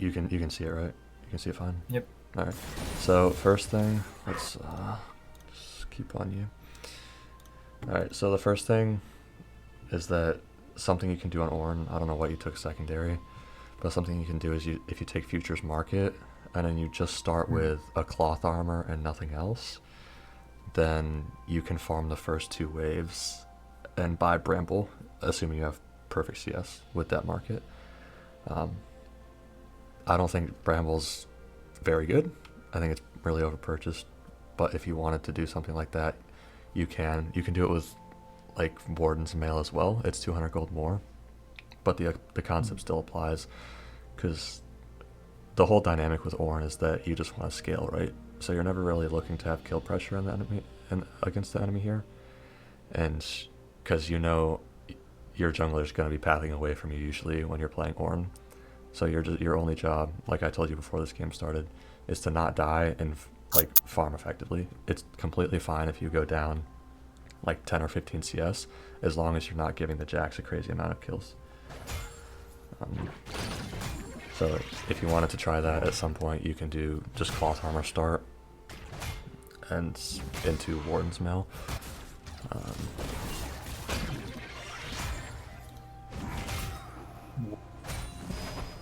you can see it, right? You can see it fine. Yep. All right. So first thing, let's just keep on you. All right. So the first thing is that something you can do on Ornn. I don't know what you took secondary, but something you can do is if you take futures market and then you just start with a cloth armor and nothing else, then you can farm the first two waves and buy Bramble, assuming you have perfect CS with that market. I don't think Bramble's very good. I think it's really overpurchased. But if you wanted to do something like that, you can. You can do it with like Warden's Mail as well. It's 200 gold more, but the concept still applies because the whole dynamic with Ornn is that you just want to scale, right? So you're never really looking to have kill pressure on the enemy and against the enemy here, and because you know your jungler is going to be pathing away from you usually when you're playing Ornn. So your only job, like I told you before this game started, is to not die and like farm effectively. It's completely fine if you go down like 10 or 15 CS, as long as you're not giving the Jax a crazy amount of kills. So if you wanted to try that at some point, you can do just cloth armor start and into Warden's Mail.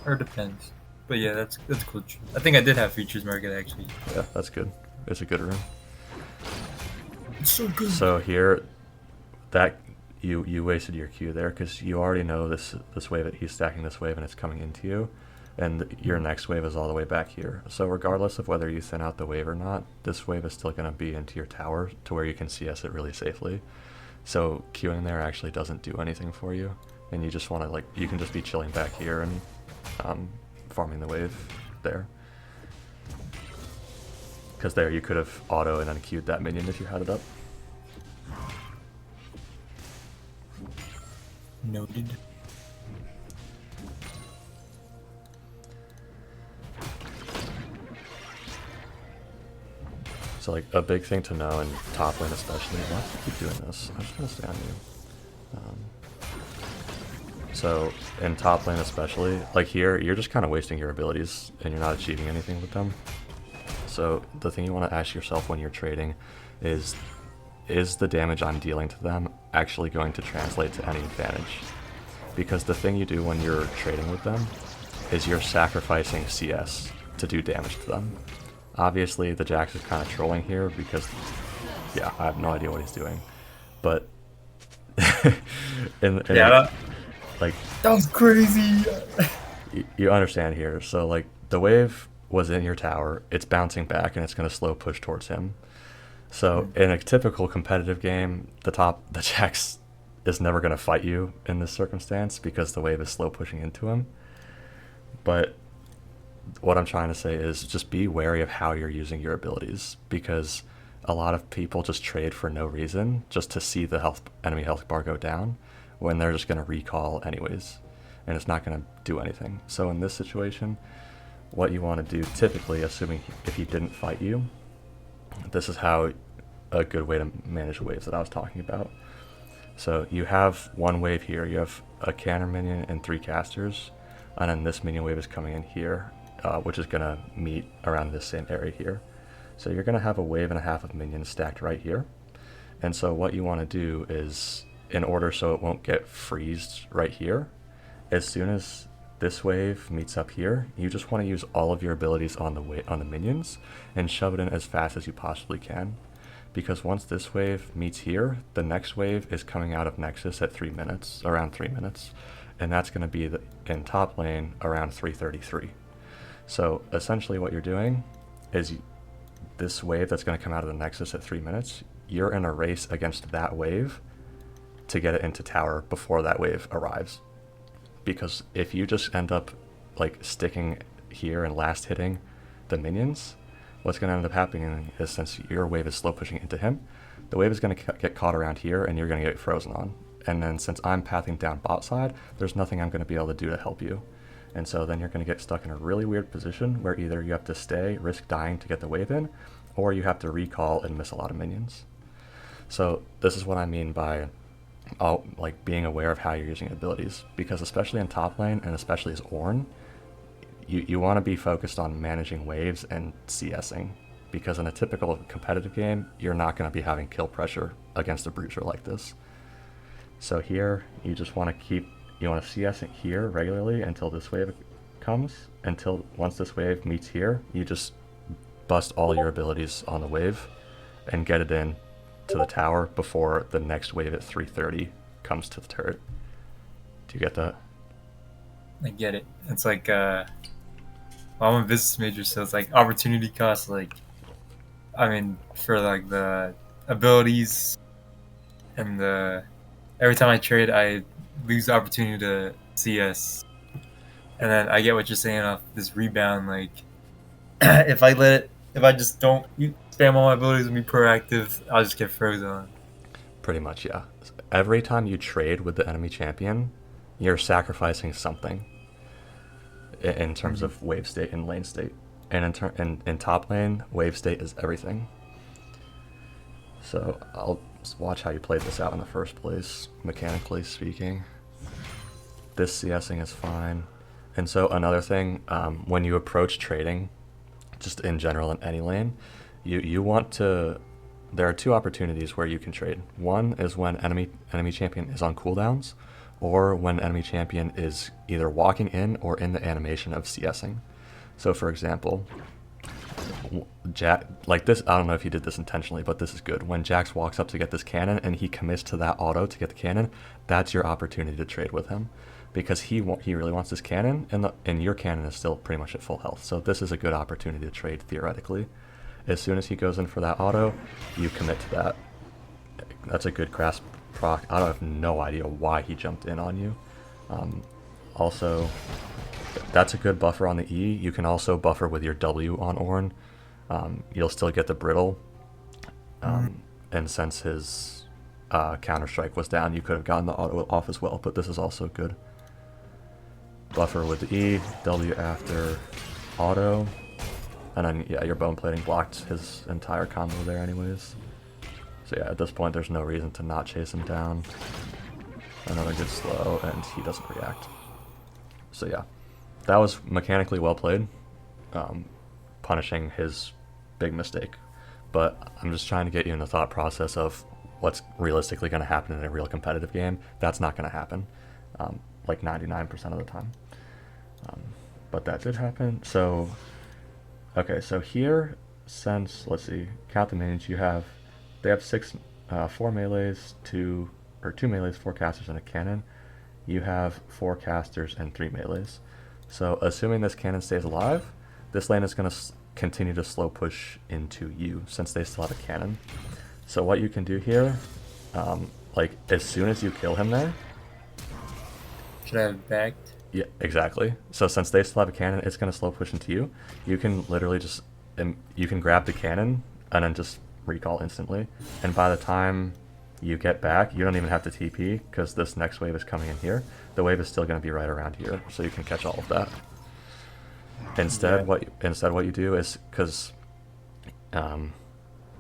Or depends. But yeah, that's cool. I think I did have Futures Market actually. Yeah, that's good. It's a good rune. It's so good. So here, that you wasted your Q there because you already know this wave that he's stacking this wave and it's coming into you, and your next wave is all the way back here. So regardless of whether you thin out the wave or not, this wave is still going to be into your tower to where you can CS it really safely. So queuing there actually doesn't do anything for you, and you just want to you can just be chilling back here and farming the wave there. Because there you could have auto and then queued that minion if you had it up. Noted. So like a big thing to know in top lane especially, why do you keep doing this? I just want to stay on you. So in top lane especially, like here, you're just kind of wasting your abilities and you're not achieving anything with them. So the thing you want to ask yourself when you're trading is the damage I'm dealing to them actually going to translate to any advantage? Because the thing you do when you're trading with them is you're sacrificing CS to do damage to them. Obviously the Jax is kind of trolling here because, yeah, I have no idea what he's doing. But like that was crazy. you understand here. So like the wave was in your tower, it's bouncing back and it's going to slow push towards him. So in a typical competitive game, the Jax is never going to fight you in this circumstance because the wave is slow pushing into him. But what I'm trying to say is just be wary of how you're using your abilities, because a lot of people just trade for no reason just to see the enemy health bar go down when they're just going to recall anyways, and it's not going to do anything. So in this situation, what you want to do typically, assuming if he didn't fight you, this is how a good way to manage waves that I was talking about. So you have one wave here, you have a cannon minion and 3 casters, and then this minion wave is coming in here, which is going to meet around this same area here. So you're going to have a wave and a half of minions stacked right here. And so what you want to do is, in order so it won't get freezed right here, as soon as this wave meets up here, you just want to use all of your abilities on the minions and shove it in as fast as you possibly can. Because once this wave meets here, the next wave is coming out of Nexus at 3 minutes, around 3 minutes, and that's going to be in top lane around 3:33. So essentially what you're doing is this wave that's going to come out of the Nexus at 3 minutes, you're in a race against that wave to get it into tower before that wave arrives. Because if you just end up like sticking here and last hitting the minions, what's going to end up happening is, since your wave is slow pushing into him, the wave is going to get caught around here and you're going to get frozen on. And then since I'm pathing down bot side, there's nothing I'm going to be able to do to help you. And so then you're going to get stuck in a really weird position where either you have to stay, risk dying to get the wave in, or you have to recall and miss a lot of minions. So this is what I mean by like being aware of how you're using abilities, because especially in top lane and especially as Ornn, you want to be focused on managing waves and CSing, because in a typical competitive game, you're not going to be having kill pressure against a bruiser like this. So here, you just want to CS it here regularly until this wave comes, until once this wave meets here, you just bust all your abilities on the wave and get it in to the tower before the next wave at 330 comes to the turret. Do you get that? I get it. It's like well, I'm a business major, so it's like opportunity cost. Like, I mean, for like the abilities and the every time I trade, I lose the opportunity to CS, and then I get what you're saying off this rebound. Like, if I just don't spam all my abilities and be proactive, I'll just get frozen on. Pretty much, yeah. Every time you trade with the enemy champion, you're sacrificing something in terms of wave state and lane state. And in top lane, wave state is everything. So I'll watch how you played this out in the first place, mechanically speaking. This CSing is fine. And so another thing, when you approach trading, just in general in any lane, you want to... There are two opportunities where you can trade. One is when enemy champion is on cooldowns, or when enemy champion is either walking in or in the animation of CSing. So for example, Jack, like this, I don't know if he did this intentionally, but this is good. When Jax walks up to get this cannon and he commits to that auto to get the cannon, that's your opportunity to trade with him, because he really wants this cannon, and your cannon is still pretty much at full health. So this is a good opportunity to trade theoretically. As soon as he goes in for that auto, you commit to that. That's a good grasp proc. I have no idea why he jumped in on you. Also, that's a good buffer on the E. You can also buffer with your W on Ornn. You'll still get the brittle. And since his Counter-Strike was down, you could have gotten the auto off as well, but this is also good. Buffer with the E, W after auto. And then, yeah, your bone plating blocked his entire combo there anyways. So yeah, at this point, there's no reason to not chase him down. Another good slow, and he doesn't react. So yeah, that was mechanically well played, punishing his big mistake. But I'm just trying to get you in the thought process of what's realistically going to happen in a real competitive game. That's not going to happen, like 99% of the time. But that did happen, so... Okay, so here, since, let's see, count the minions, they have 4 melees, 2 melees, 4 casters, and a cannon. You have 4 casters and 3 melees. So assuming this cannon stays alive, this lane is going to continue to slow push into you, since they still have a cannon. So what you can do here, like, as soon as you kill him there... Should I have backed? Yeah, exactly. So since they still have a cannon, it's going to slow push into you. You can literally just... You can grab the cannon and then just recall instantly. And by the time you get back, you don't even have to TP, because this next wave is coming in here. The wave is still going to be right around here, so you can catch all of that. Instead, what you do is, because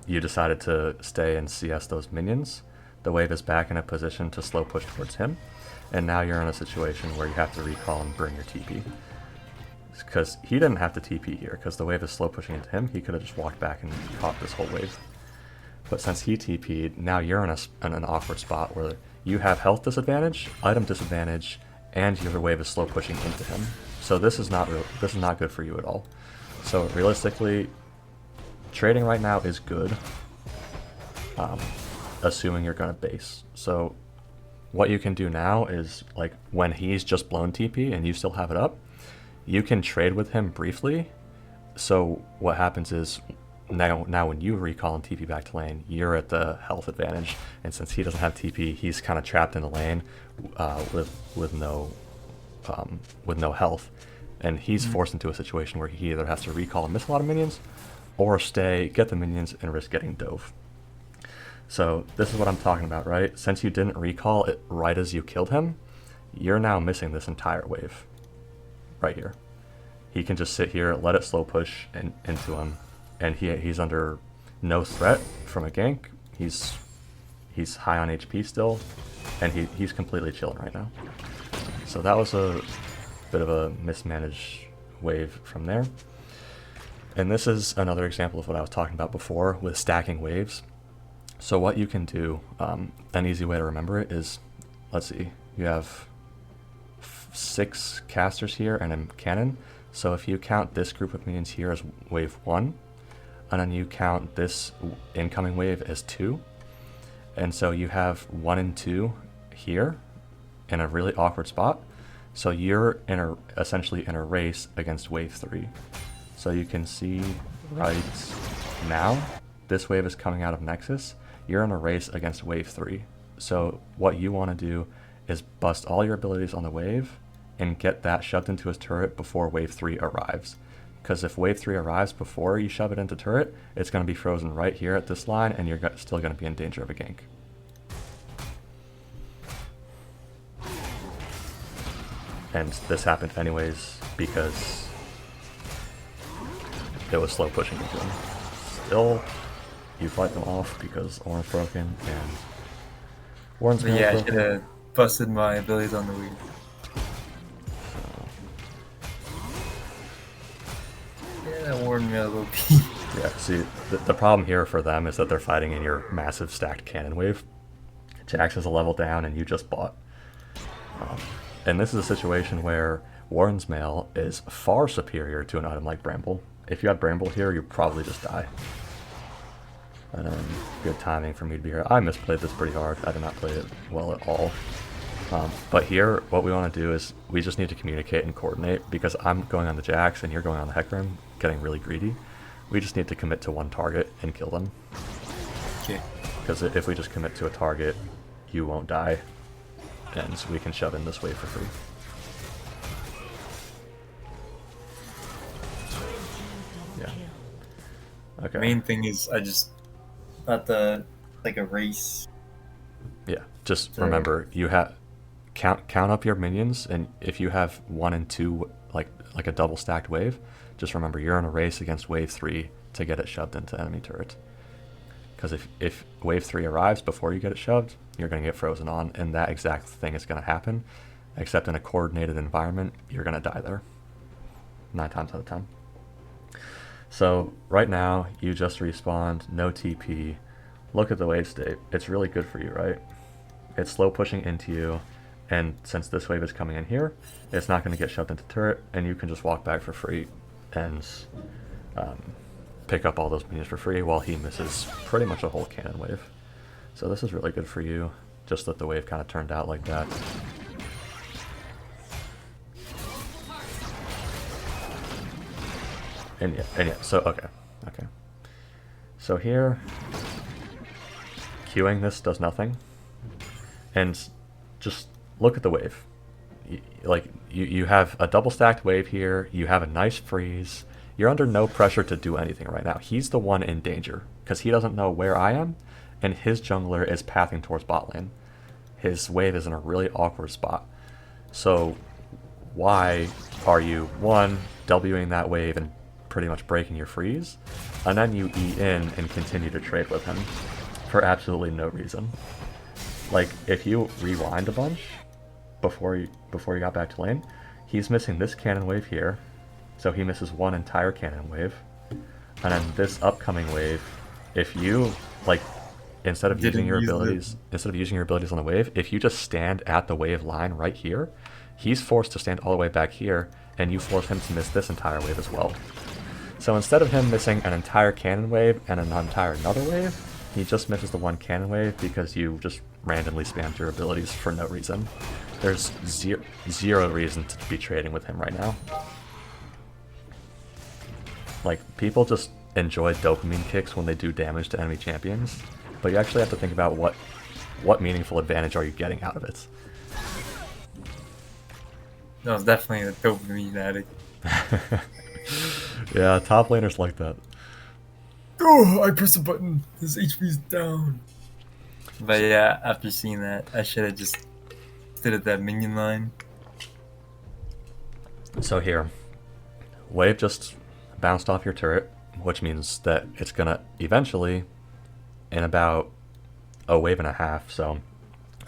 you decided to stay and CS those minions, the wave is back in a position to slow push towards him. And now you're in a situation where you have to recall and burn your TP. Because he didn't have to TP here, because the wave is slow pushing into him. He could have just walked back and caught this whole wave. But since he TP'd, now you're in an awkward spot where you have health disadvantage, item disadvantage, and your wave is slow pushing into him. So this is not good for you at all. So realistically, trading right now is good, assuming you're going to base. So what you can do now is, like, when he's just blown TP and you still have it up, you can trade with him briefly. So what happens is, now when you recall and TP back to lane, you're at the health advantage, and since he doesn't have TP, he's kind of trapped in the lane with no health, and he's forced into a situation where he either has to recall and miss a lot of minions, or stay, get the minions, and risk getting dove. So this is what I'm talking about, right? Since you didn't recall it right as you killed him, you're now missing this entire wave right here. He can just sit here, let it slow push into him, and he's under no threat from a gank. He's high on HP still, and he's completely chilling right now. So that was a bit of a mismanaged wave from there. And this is another example of what I was talking about before with stacking waves. So what you can do, an easy way to remember it is, let's see, you have 6 casters here and a cannon. So if you count this group of minions here as wave 1, and then you count this incoming wave as 2, and so you have 1 and 2 here in a really awkward spot. So you're essentially in a race against wave 3. So you can see right now, this wave is coming out of Nexus. You're in a race against wave 3. So what you want to do is bust all your abilities on the wave and get that shoved into his turret before wave 3 arrives. Because if wave 3 arrives before you shove it into turret, it's going to be frozen right here at this line, and you're still going to be in danger of a gank. And this happened anyways because it was slow pushing into him. Still, you fight them off because Ornn's broken and Ornn's But yeah, I should have busted my abilities on the wave. Yeah, that warned me a little bit. Yeah, see, the problem here for them is that they're fighting in your massive stacked cannon wave. Jax is a level down and you just bought. And this is a situation where Warren's Mail is far superior to an item like Bramble. If you had Bramble here, you'd probably just die. And good timing for me to be here. I misplayed this pretty hard. I did not play it well at all. But here, what we want to do is we just need to communicate and coordinate, because I'm going on the Jax and you're going on the Hecarim, getting really greedy. We just need to commit to one target and kill them. Okay. Because if we just commit to a target, you won't die. And so we can shove in this wave for free. Yeah. Okay. The main thing is I just thought like a race. Yeah. Just remember, you have count up your minions, and if you have 1 and 2 like a double stacked wave, just remember you're in a race against wave 3 to get it shoved into enemy turret. Because if wave 3 arrives before you get it shoved, you're going to get frozen on, and that exact thing is going to happen, except in a coordinated environment, you're going to die there. 9 times out of 10. So right now, you just respawned, no TP. Look at the wave state. It's really good for you, right? It's slow pushing into you, and since this wave is coming in here, it's not going to get shoved into turret, and you can just walk back for free and pick up all those minions for free while he misses pretty much a whole cannon wave. So this is really good for you, just that the wave kind of turned out like that. And yeah, so okay. So here, queuing this does nothing. And just look at the wave. You have a double stacked wave here, you have a nice freeze. You're under no pressure to do anything right now. He's the one in danger, because he doesn't know where I am, and his jungler is pathing towards bot lane. His wave is in a really awkward spot. So why are you, 1, Wing that wave and pretty much breaking your freeze, and then you E in and continue to trade with him for absolutely no reason? Like, if you rewind a bunch before you got back to lane, he's missing this cannon wave here. So he misses one entire cannon wave. And then this upcoming wave, if you, like, instead of using your abilities on the wave, if you just stand at the wave line right here, he's forced to stand all the way back here, and you force him to miss this entire wave as well. So instead of him missing an entire cannon wave and an entire another wave, he just misses the one cannon wave because you just randomly spammed your abilities for no reason. There's zero reason to be trading with him right now. Like, people just enjoy dopamine kicks when they do damage to enemy champions, but you actually have to think about what meaningful advantage are you getting out of it. That was definitely a dopamine addict. Yeah, top laners like that. Oh, I pressed a button. His HP's down. But yeah, after seeing that, I should have just stood at that minion line. So here, wave just bounced off your turret, which means that it's gonna eventually, in about a wave and a half, so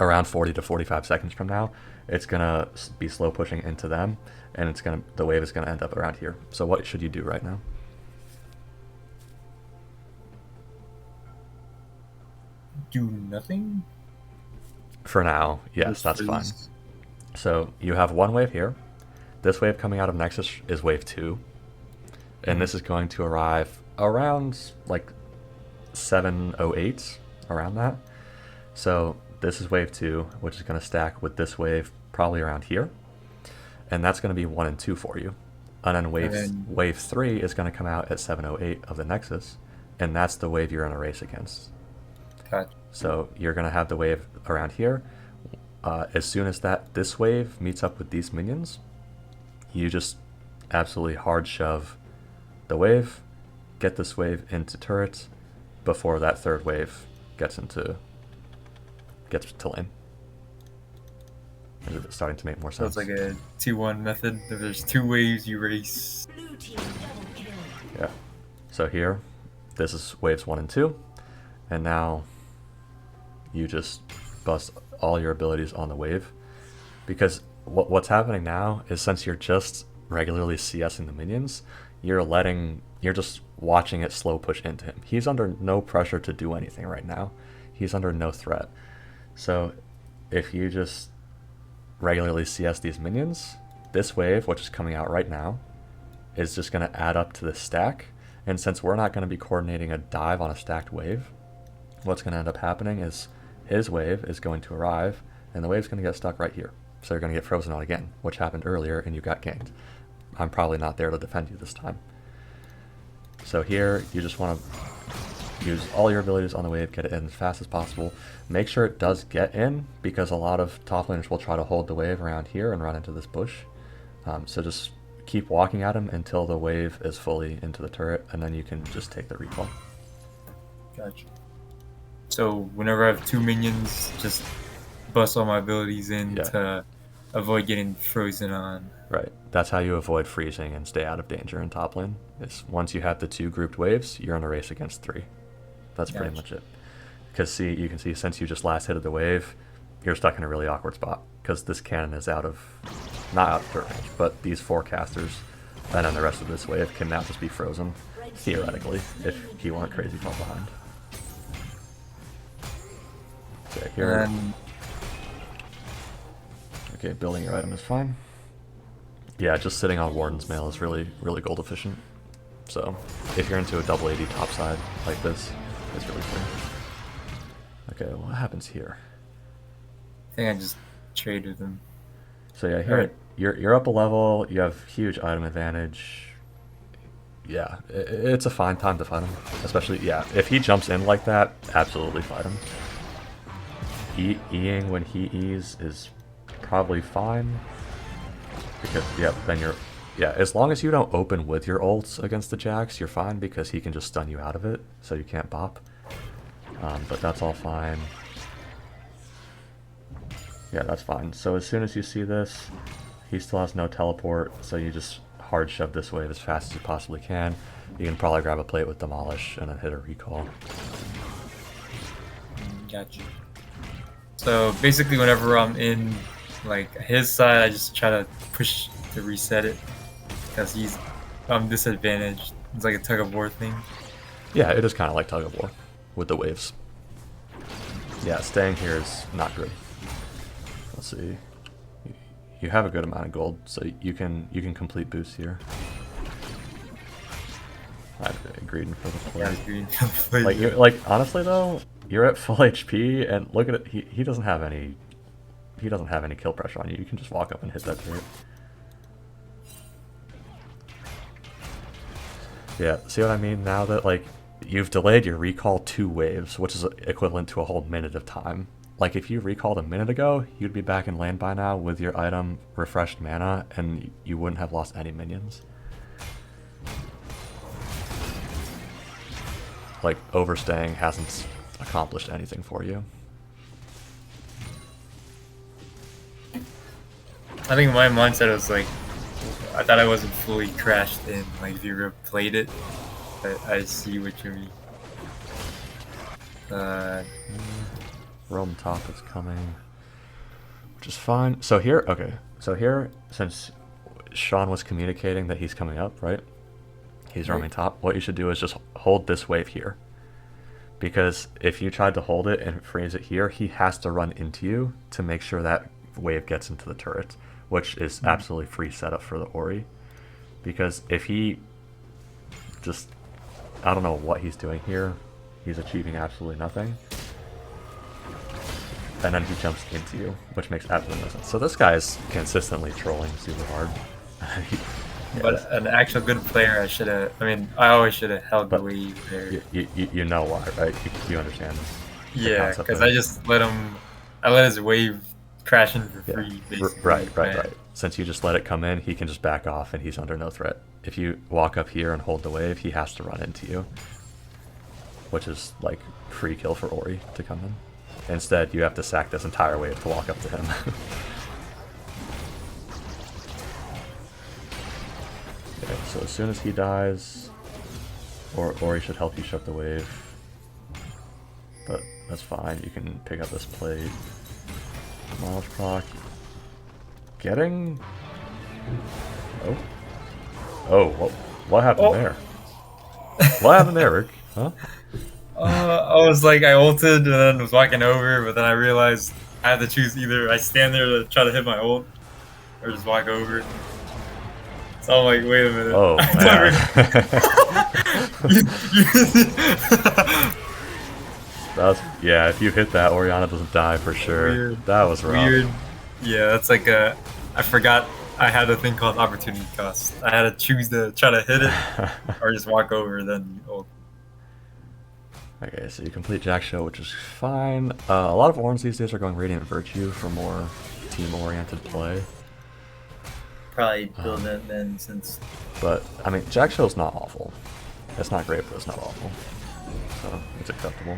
around 40 to 45 seconds from now, it's gonna be slow pushing into them, and the wave is gonna end up around here. So what should you do right now? Do nothing? For now, yes, Just that's fine. freeze. So you have one wave here. This wave coming out of Nexus is wave 2, and this is going to arrive around like 7:08, around that. So this is wave 2, which is going to stack with this wave probably around here, and that's going to be 1 and 2 for you. And then wave 3 is going to come out at 7:08 of the Nexus, and that's the wave you're in a race against. Gotcha. So you're going to have the wave around here. As soon as this wave meets up with these minions, you just absolutely hard shove the wave, get this wave into turrets before that third wave gets to lane. Is it starting to make more So sense? it's like a 2-1 method. If there's 2 waves, you race. Yeah. So here, this is waves 1 and 2, and now you just bust all your abilities on the wave, because what's happening now is, since you're just regularly CSing the minions, you're just watching it slow push into him. He's under no pressure to do anything right now. He's under no threat. So if you just regularly CS these minions, this wave, which is coming out right now, is just going to add up to the stack. And since we're not going to be coordinating a dive on a stacked wave, what's going to end up happening is his wave is going to arrive, and the wave's going to get stuck right here. So you're going to get frozen out again, which happened earlier, and you got ganked. I'm probably not there to defend you this time. So here, you just want to use all your abilities on the wave, get it in as fast as possible. Make sure it does get in, because a lot of top laners will try to hold the wave around here and run into this bush. So just keep walking at him until the wave is fully into the turret, and then you can just take the recall. Gotcha. So whenever I have 2 minions, just bust all my abilities in to avoid getting frozen on. Right. That's how you avoid freezing and stay out of danger in top lane. Is once you have the 2 grouped waves, you're in a race against 3. That's pretty much it. Because you can see, since you just last hitted the wave, you're stuck in a really awkward spot, because this cannon is not out of turret range, but these 4 casters and then the rest of this wave can now just be frozen, theoretically, if he weren't crazy far behind. Okay, here. Okay, building your item is fine. Yeah, just sitting on Warden's Mail is really, really gold efficient. So if you're into a double AD topside like this, it's really clear. Okay, what happens here? I think I just traded them. So yeah, here you're up a level. You have huge item advantage. Yeah, it's a fine time to fight him. Especially, yeah, if he jumps in like that, absolutely fight him. Eing when he E's is probably fine. Because, yeah, then as long as you don't open with your ults against the Jax, you're fine, because he can just stun you out of it, so you can't bop. But that's all fine. Yeah, that's fine. So as soon as you see this, he still has no teleport, so you just hard shove this wave as fast as you possibly can. You can probably grab a plate with Demolish and then hit a recall. Gotcha. So basically, whenever I'm in like his side, I just try to push to reset it, because he's disadvantaged. It's like a tug of war thing. Yeah, it is kind of like tug of war with the waves. Yeah, staying here is not good. Let's see. You have a good amount of gold, so you can complete boosts here. I've greeding for the play. Yeah, green for the play. Like honestly though, you're at full HP, and look at it. He doesn't have any. He doesn't have any kill pressure on you. You can just walk up and hit that turret. Yeah, see what I mean? Now that, like, you've delayed your recall 2 waves, which is equivalent to a whole minute of time. Like, if you recalled a minute ago, you'd be back in lane by now with your item, refreshed mana, and you wouldn't have lost any minions. Like, overstaying hasn't accomplished anything for you. I think my mindset was like, I thought I wasn't fully crashed in. Like, if you replayed it, I see what you mean. Rome top is coming. Just fine. So here, okay. So here, since Sean was communicating that he's coming up, right? He's Right. roaming top. What you should do is just hold this wave here. Because if you tried to hold it and freeze it here, he has to run into you to make sure that wave gets into the turret, which is absolutely free setup for the Ori. Because if he just, I don't know what he's doing here, he's achieving absolutely nothing. And then he jumps into you, which makes absolutely no sense. So this guy's consistently trolling super hard. But an actual good player, I should have. I mean, I always should have held the But wave there. you know why, right? You understand the Yeah, concept because there. I just let him. I let his wave crash in for Yeah, free, basically. right. Since you just let it come in, he can just back off and he's under no threat. If you walk up here and hold the wave, he has to run into you, which is like free kill for Ori to come in. Instead, you have to sack this entire wave to walk up to him. Okay, so as soon as he dies, Ori should help you shut the wave. But that's fine, you can pick up this plate. Miles proc. Getting... Oh. Oh, what happened there? What happened there, Rick? Huh? I was like, I ulted and then was walking over, but then I realized I had to choose either I stand there to try to hit my ult or just walk over. So I'm like, wait a minute. Oh, man. Yeah, if you hit that, Oriana doesn't die for sure. Weird. That was rough. Weird. Yeah, that's like a. I forgot I had a thing called opportunity cost. I had to choose to try to hit it or just walk over, then ult. Okay, so you complete Jack Show, which is fine. A lot of Ornns these days are going Radiant Virtue for more team-oriented play. Probably build that then since. But, I mean, Jack Show's not awful. It's not great, but it's not awful. So, it's acceptable.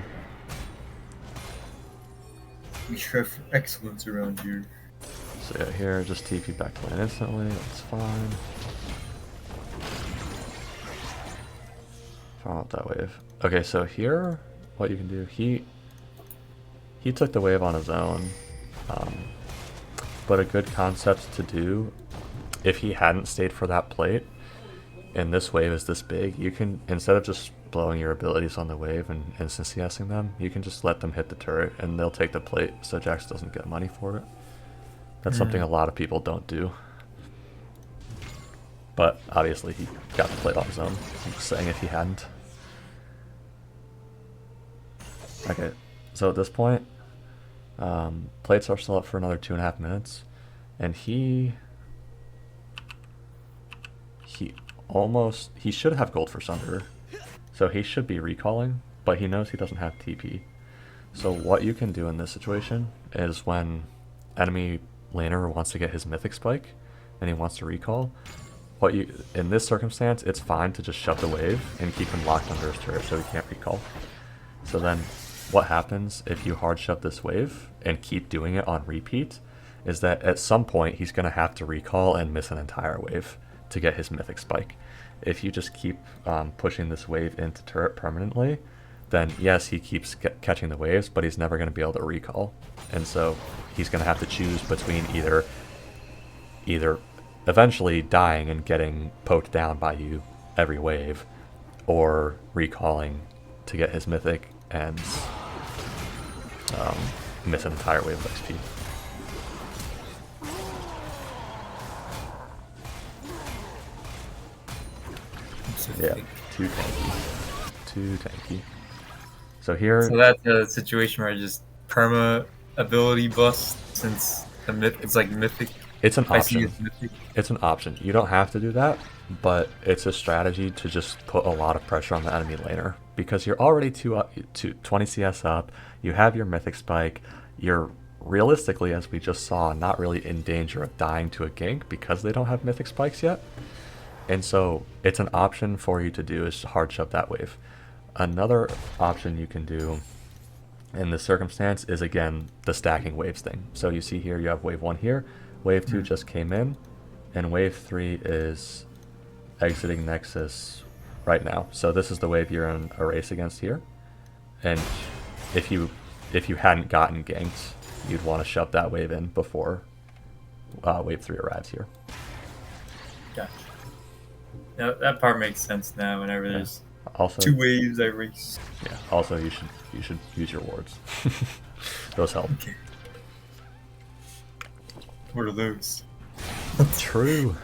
We strive for excellence around here. So yeah, here, just TP back to lane instantly, that's fine. Farm up that wave. Okay, so here, what you can do, he took the wave on his own, but a good concept to do, if he hadn't stayed for that plate, and this wave is this big, you can, instead of just blowing your abilities on the wave and instant CSing them, you can just let them hit the turret and they'll take the plate so Jax doesn't get money for it. That's something a lot of people don't do. But obviously he got the plate on his own. I'm just saying if he hadn't. Okay, so at this point, plates are still up for another 2.5 minutes, and he should have gold for Sunder, so he should be recalling, but he knows he doesn't have TP. So what you can do in this situation is when enemy laner wants to get his mythic spike and he wants to recall, in this circumstance, it's fine to just shut the wave and keep him locked under his turret so he can't recall. So then what happens if you hard shove this wave and keep doing it on repeat is that at some point he's going to have to recall and miss an entire wave to get his mythic spike. If you just keep pushing this wave into turret permanently, then yes, he keeps catching the waves, but he's never going to be able to recall. And so he's going to have to choose between either eventually dying and getting poked down by you every wave, or recalling to get his mythic and miss an entire wave of XP. Yeah, too tanky. So here... So that's a situation where I just perma ability bust since it's like mythic. It's an I see option. it's mythic. It's an option. You don't have to do that, but it's a strategy to just put a lot of pressure on the enemy laner. Because you're already 20 CS up, you have your mythic spike, you're realistically, as we just saw, not really in danger of dying to a gank because they don't have mythic spikes yet. And so it's an option for you to do is to hard shove that wave. Another option you can do in this circumstance is, again, the stacking waves thing. So you see here you have wave 1 here, wave 2 just came in, and wave 3 is exiting Nexus right now. So this is the wave you're in a race against here. And if you hadn't gotten ganked you'd want to shove that wave in before wave 3 arrives here. Gotcha. Yeah, that part makes sense now. Whenever there's Also, 2 waves, I race. yeah. Also, you should use your wards. Those help. Okay. What are those? True.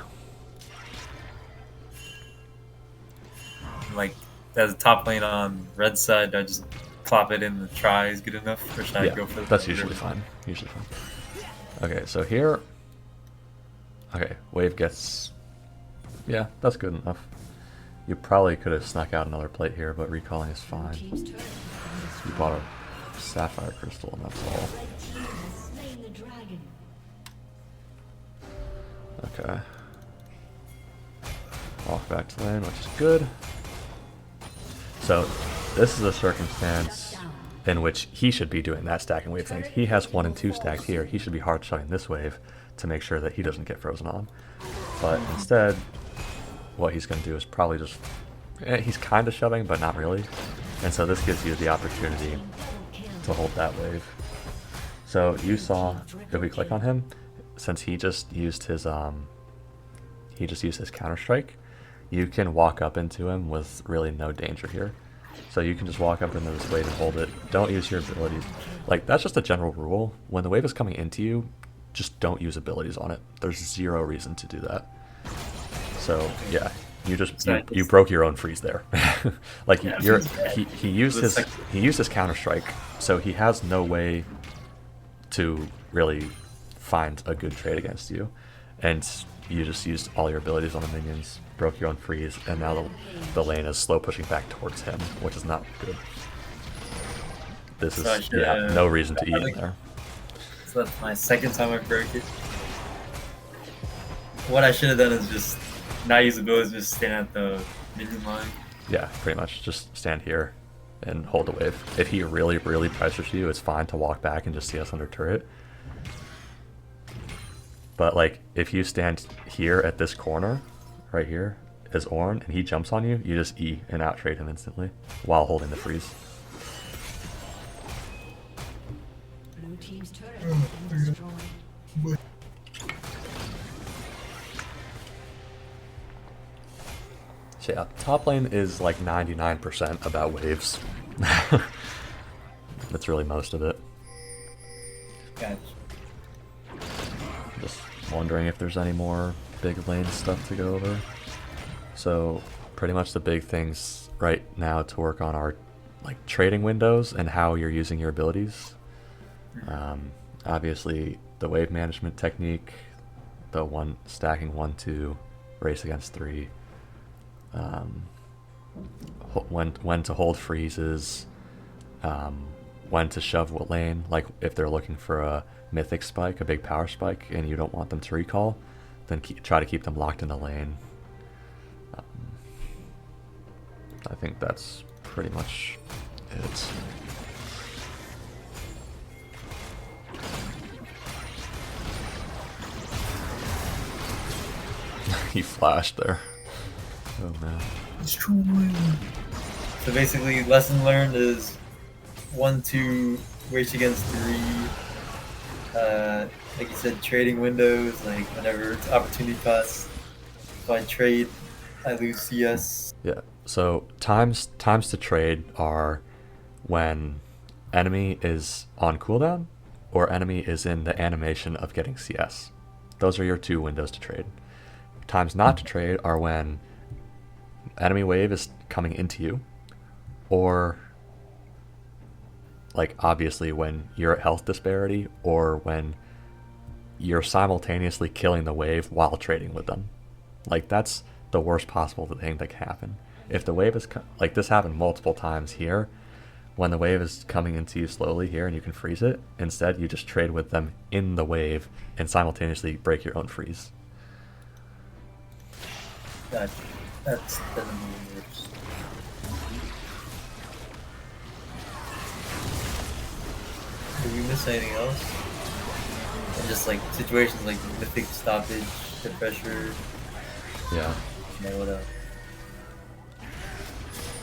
Like, as a top lane on red side, I just plop it in the try is good enough, or should I Yeah, go for the that's usually fine. Usually fine. Okay, so here. Okay, wave gets. Yeah, that's good enough. You probably could have snuck out another plate here, but recalling is fine. You bought a sapphire crystal, and that's all. Okay. Walk back to lane, which is good. So, this is a circumstance in which he should be doing that stacking wave thing. He has 1 and 2 stacked here. He should be hard shotting this wave to make sure that he doesn't get frozen on. But instead, what he's going to do is probably just... he's kind of shoving, but not really. And so this gives you the opportunity to hold that wave. So you saw, if we click on him, since he just used his counter strike, you can walk up into him with really no danger here. So you can just walk up into this wave and hold it. Don't use your abilities. Like, that's just a general rule. When the wave is coming into you, just don't use abilities on it. There's 0 reason to do that. So yeah, you broke your own freeze there. Like, yeah, he used his counter strike, so he has no way to really find a good trade against you, and you just used all your abilities on the minions, broke your own freeze, and now the lane is slow pushing back towards him, which is not good. This is no reason to eat in there. So that's my second time I broke it. What I should have done is just not use abilities, just stand at the minion line. Yeah, pretty much. Just stand here and hold the wave. If he really, really pressures you, it's fine to walk back and just see us under turret. But, like, if you stand here at this corner, right here, as Ornn, and he jumps on you, you just E and out-trade him instantly while holding the freeze. Blue team's turret has been destroyed. So yeah, top lane is like 99% about waves. That's really most of it. Gotcha. Just wondering if there's any more big lane stuff to go over. So pretty much the big things right now to work on are like trading windows and how you're using your abilities. Obviously the wave management technique, the stacking 1-2, race against 3. When to hold freezes, when to shove what lane, like if they're looking for a mythic spike, a big power spike, and you don't want them to recall, then try to keep them locked in the lane. I think that's pretty much it. He flashed there. Oh man. So basically, lesson learned is 1-2 race against 3. Like you said, trading windows. Like whenever it's opportunity costs, if I trade, I lose CS. Yeah. So times to trade are when enemy is on cooldown or enemy is in the animation of getting CS. Those are your 2 windows to trade. Times not to trade are when enemy wave is coming into you, or like obviously when you're at health disparity, or when you're simultaneously killing the wave while trading with them. Like that's the worst possible thing that can happen. If the wave is like this happened multiple times here, when the wave is coming into you slowly here and you can freeze it, instead you just trade with them in the wave and simultaneously break your own freeze. Gotcha. That's the moves. Did we miss anything else? And just like situations like mythic stoppage, the pressure. Yeah. Yeah, what else?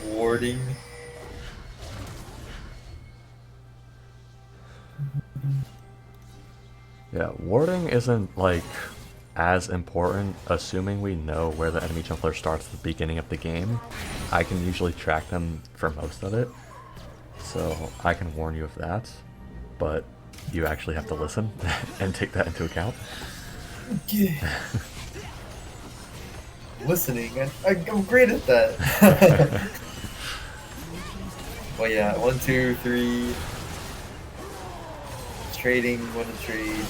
Warding. Yeah, warding isn't like as important, assuming we know where the enemy jungler starts at the beginning of the game. I can usually track them for most of it, so I can warn you of that, but you actually have to listen and take that into account. Okay. Listening, I'm great at that. Well, yeah, 1, 2, 3. Trading, one to trade.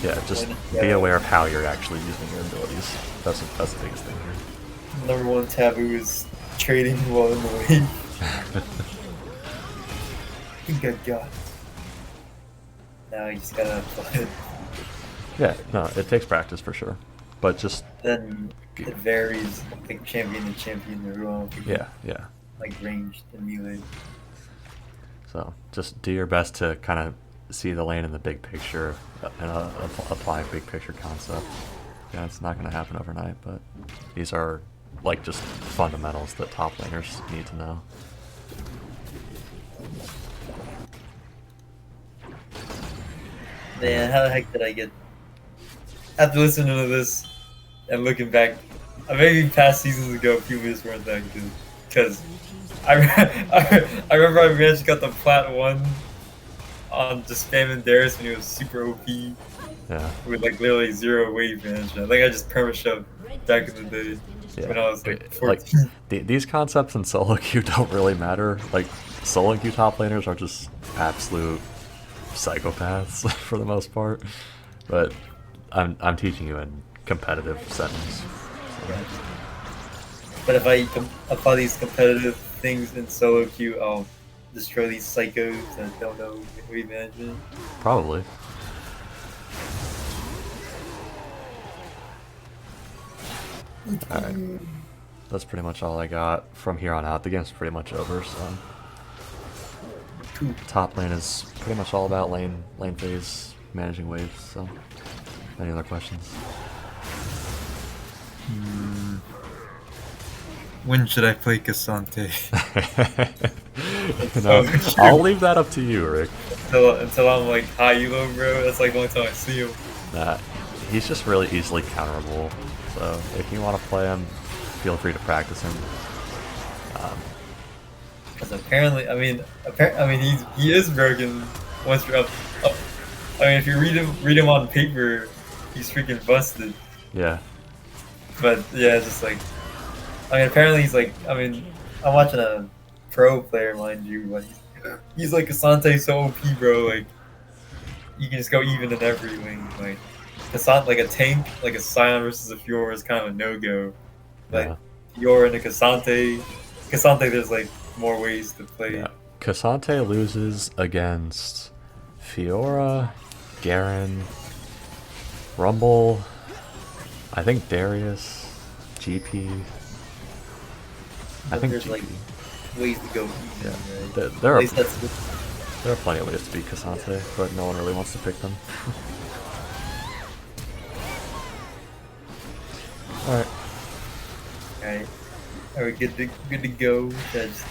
Yeah, just be aware of how you're actually using your abilities. That's the biggest thing here. Number one taboo is trading while in the wave. I think I got it. Now you just gotta apply it. Yeah, no, it takes practice for sure, but just Then it varies, like champion to champion, everyone. yeah. Like ranged and melee. So just do your best to kind of see the lane in the big picture and apply a big picture concept. Yeah, it's not going to happen overnight, but these are like just fundamentals that top laners need to know. Man, how the heck did I get... After listening to this and looking back, maybe past seasons ago, people just weren't that good. Because I remember I managed to get the plat 1 on just spamming Darius when he was super OP. Yeah. With like literally 0 wave management. I think I just perma-shoved back in the day when I was like 14. Like, these concepts in solo queue don't really matter. Like, solo queue top laners are just absolute psychopaths for the most part. But I'm teaching you in competitive settings. So. But if I apply these competitive things in solo queue, I'll destroy these psychos that don't know wave management. Probably. Alright. That's pretty much all I got from here on out. The game's pretty much over, so top lane is pretty much all about lane phase, managing waves, so any other questions? When should I play Cassante? No, I'll leave that up to you, Rick. Until I'm like high elo, bro. That's like the only time I see him. Nah, he's just really easily counterable. So if you want to play him, feel free to practice him. Because apparently, he is broken once you're up. I mean, if you read him on paper, he's freaking busted. Yeah. But yeah, it's just like, I mean, apparently he's like, I mean, I'm watching a pro player, mind you, but he's like Cassante so OP, bro. Like, you can just go even in every lane. Like, Cassante, like a tank, like a Scion versus a Fiora is kind of a no-go. Like, Yeah. Fiora and a Cassante, there's like more ways to play. Yeah. Cassante loses against Fiora, Garen, Rumble, I think Darius, GP. I think there's GP. like ways to go. Yeah. Right? There At are least that's there are plenty of ways to beat Cassante, but no one really wants to pick them. Alright. Alright. Are we good to go? Just